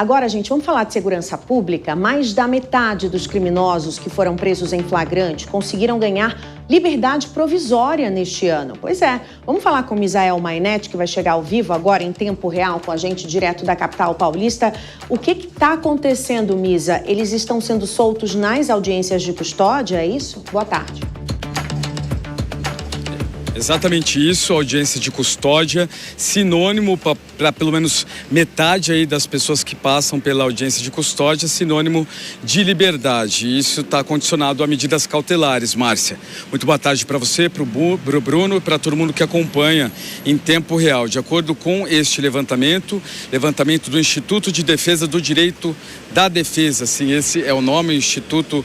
Agora, gente, vamos falar de segurança pública. Mais da metade dos criminosos que foram presos em flagrante conseguiram ganhar liberdade provisória neste ano. Pois é, vamos falar com o Misael Mainetti, que vai chegar ao vivo agora em tempo real com a gente, direto da capital paulista. O que está acontecendo, Misa? Eles estão sendo soltos nas audiências de custódia, é isso? Boa tarde. Exatamente isso, audiência de custódia, sinônimo para pelo menos metade aí das pessoas que passam pela audiência de custódia, sinônimo de liberdade. Isso está condicionado a medidas cautelares, Márcia. Muito boa tarde para você, para o Bruno e para todo mundo que acompanha em tempo real. De acordo com este levantamento do Instituto de Defesa do Direito da Defesa, sim, esse é o nome, Instituto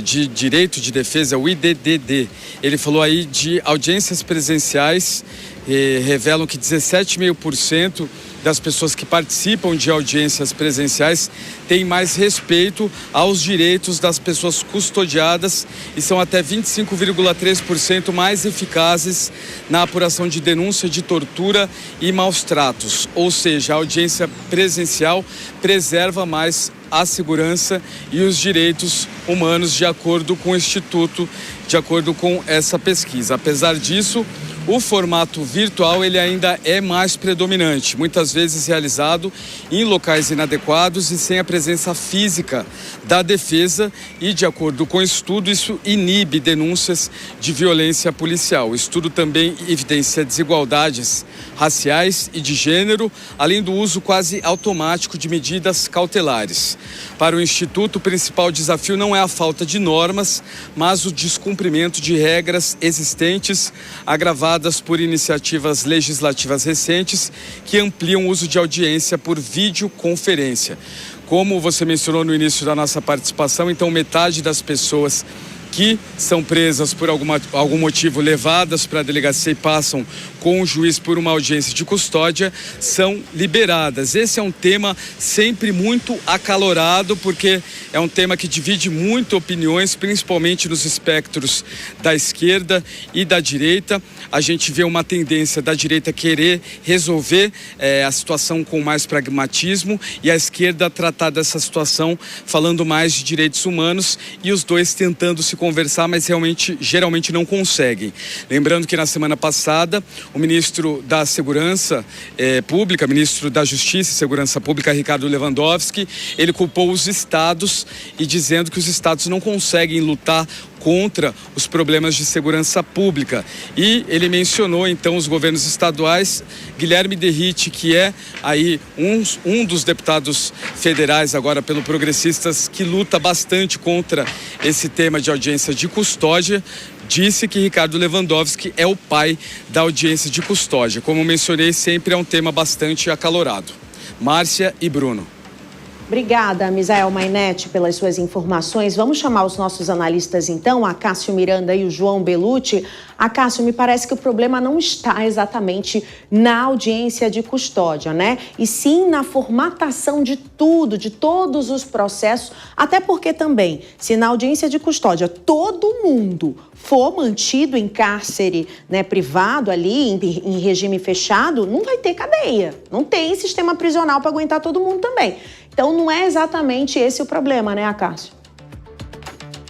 de Direito de Defesa, o IDDD. Ele falou aí de audiências presenciais, revelam que 17,5% das pessoas que participam de audiências presenciais têm mais respeito aos direitos das pessoas custodiadas e são até 25,3% mais eficazes na apuração de denúncia de tortura e maus tratos. Ou seja, a audiência presencial preserva mais a segurança e os direitos humanos, de acordo com o Instituto, de acordo com essa pesquisa. Apesar disso, o formato virtual ele ainda é mais predominante, muitas vezes realizado em locais inadequados e sem a presença física da defesa e, de acordo com o estudo, isso inibe denúncias de violência policial. O estudo também evidencia desigualdades raciais e de gênero, além do uso quase automático de medidas cautelares. Para o Instituto, o principal desafio não é a falta de normas, mas o descumprimento de regras existentes, agravadas por iniciativas legislativas recentes que ampliam o uso de audiência por videoconferência. Como você mencionou no início da nossa participação, então metade das pessoas que são presas por algum motivo, levadas para a delegacia e passam com o juiz por uma audiência de custódia, são liberadas. Esse é um tema sempre muito acalorado, porque é um tema que divide muito opiniões, principalmente nos espectros da esquerda e da direita. A gente vê uma tendência da direita querer resolver a situação com mais pragmatismo e a esquerda tratar dessa situação falando mais de direitos humanos, e os dois tentando se conversar, mas geralmente não conseguem. Lembrando que na semana passada, o ministro da Segurança Pública, ministro da Justiça e Segurança Pública, Ricardo Lewandowski, ele culpou os estados e dizendo que os estados não conseguem lutar contra os problemas de segurança pública. E ele mencionou então os governos estaduais. Guilherme Derrite, que é aí um dos deputados federais agora pelo Progressistas, que luta bastante contra esse tema de audiência de custódia, disse que Ricardo Lewandowski é o pai da audiência de custódia. Como mencionei, sempre é um tema bastante acalorado. Márcia e Bruno. Obrigada, Misael Mainetti, pelas suas informações. Vamos chamar os nossos analistas, então, a Cássio Miranda e o João Belucci. A Cássio, me parece que o problema não está exatamente na audiência de custódia, né? E sim na formatação de tudo, de todos os processos, até porque também, se na audiência de custódia todo mundo for mantido em cárcere, né, privado ali, em regime fechado, não vai ter cadeia. Não tem sistema prisional para aguentar todo mundo também. Então, não é exatamente esse o problema, né, Cássio?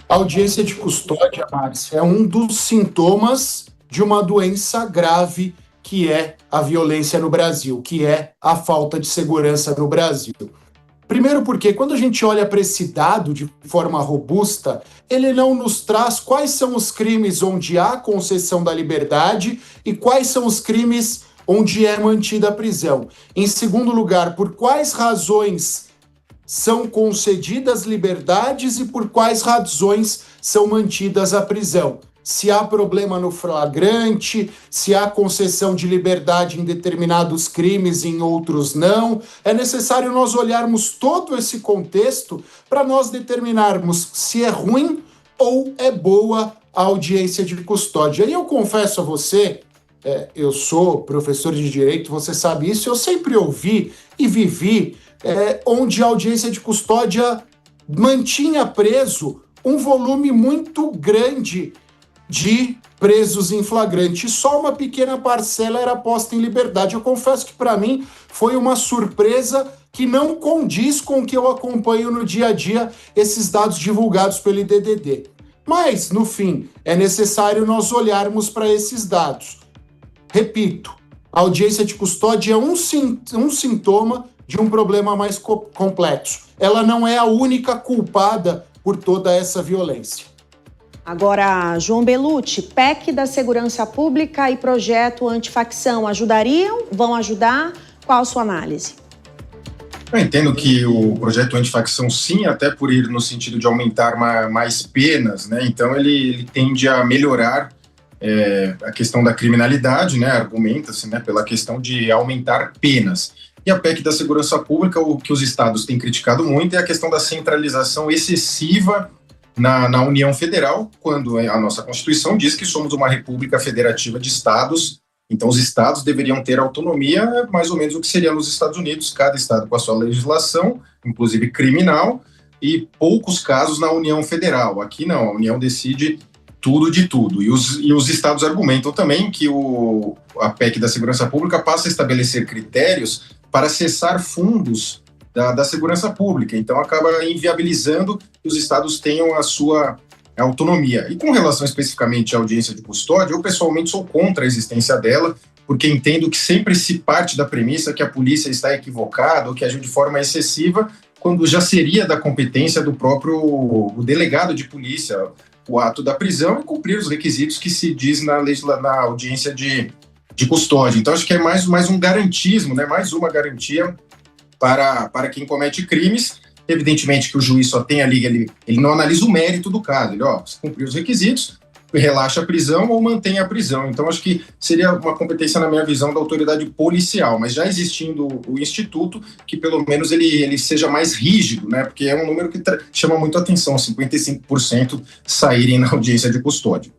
A audiência de custódia, Márcia, é um dos sintomas de uma doença grave que é a violência no Brasil, que é a falta de segurança no Brasil. Primeiro porque quando a gente olha para esse dado de forma robusta, ele não nos traz quais são os crimes onde há concessão da liberdade e quais são os crimes onde é mantida a prisão. Em segundo lugar, por quais razões são concedidas liberdades e por quais razões são mantidas a prisão. Se há problema no flagrante, se há concessão de liberdade em determinados crimes e em outros não. É necessário nós olharmos todo esse contexto para nós determinarmos se é ruim ou é boa a audiência de custódia. E eu confesso a você, eu sou professor de direito, você sabe isso, eu sempre ouvi e vivi onde a audiência de custódia mantinha preso um volume muito grande de presos em flagrante. Só uma pequena parcela era posta em liberdade. Eu confesso que para mim foi uma surpresa que não condiz com o que eu acompanho no dia a dia, esses dados divulgados pelo IDDD. Mas, no fim, é necessário nós olharmos para esses dados. Repito, a audiência de custódia é um sintoma de um problema mais complexo. Ela não é a única culpada por toda essa violência. Agora, João Bellucci, PEC da Segurança Pública e projeto antifacção ajudariam? Vão ajudar? Qual a sua análise? Eu entendo que o projeto antifacção, sim, até por ir no sentido de aumentar mais penas, né? Então ele tende a melhorar a questão da criminalidade, né? Argumenta-se, né, pela questão de aumentar penas. E a PEC da Segurança Pública, o que os estados têm criticado muito é a questão da centralização excessiva na União Federal, quando a nossa Constituição diz que somos uma república federativa de estados. Então, os estados deveriam ter autonomia, mais ou menos o que seria nos Estados Unidos, cada estado com a sua legislação, inclusive criminal, e poucos casos na União Federal. Aqui não, a União decide tudo de tudo. E os estados argumentam também que a PEC da Segurança Pública passa a estabelecer critérios para acessar fundos da segurança pública. Então, acaba inviabilizando que os estados tenham a sua autonomia. E com relação especificamente à audiência de custódia, eu pessoalmente sou contra a existência dela, porque entendo que sempre se parte da premissa que a polícia está equivocada ou que agiu de forma excessiva, quando já seria da competência do próprio delegado de polícia o ato da prisão e cumprir os requisitos que se diz na audiência de custódia. Então, acho que é mais um garantismo, né? Mais uma garantia para quem comete crimes. Evidentemente que o juiz só tem ali, ele não analisa o mérito do caso, ele, se cumprir os requisitos, relaxa a prisão ou mantém a prisão. Então, acho que seria uma competência, na minha visão, da autoridade policial, mas já existindo o instituto, que pelo menos ele seja mais rígido, né? Porque é um número que chama muito a atenção, 55% saírem na audiência de custódia.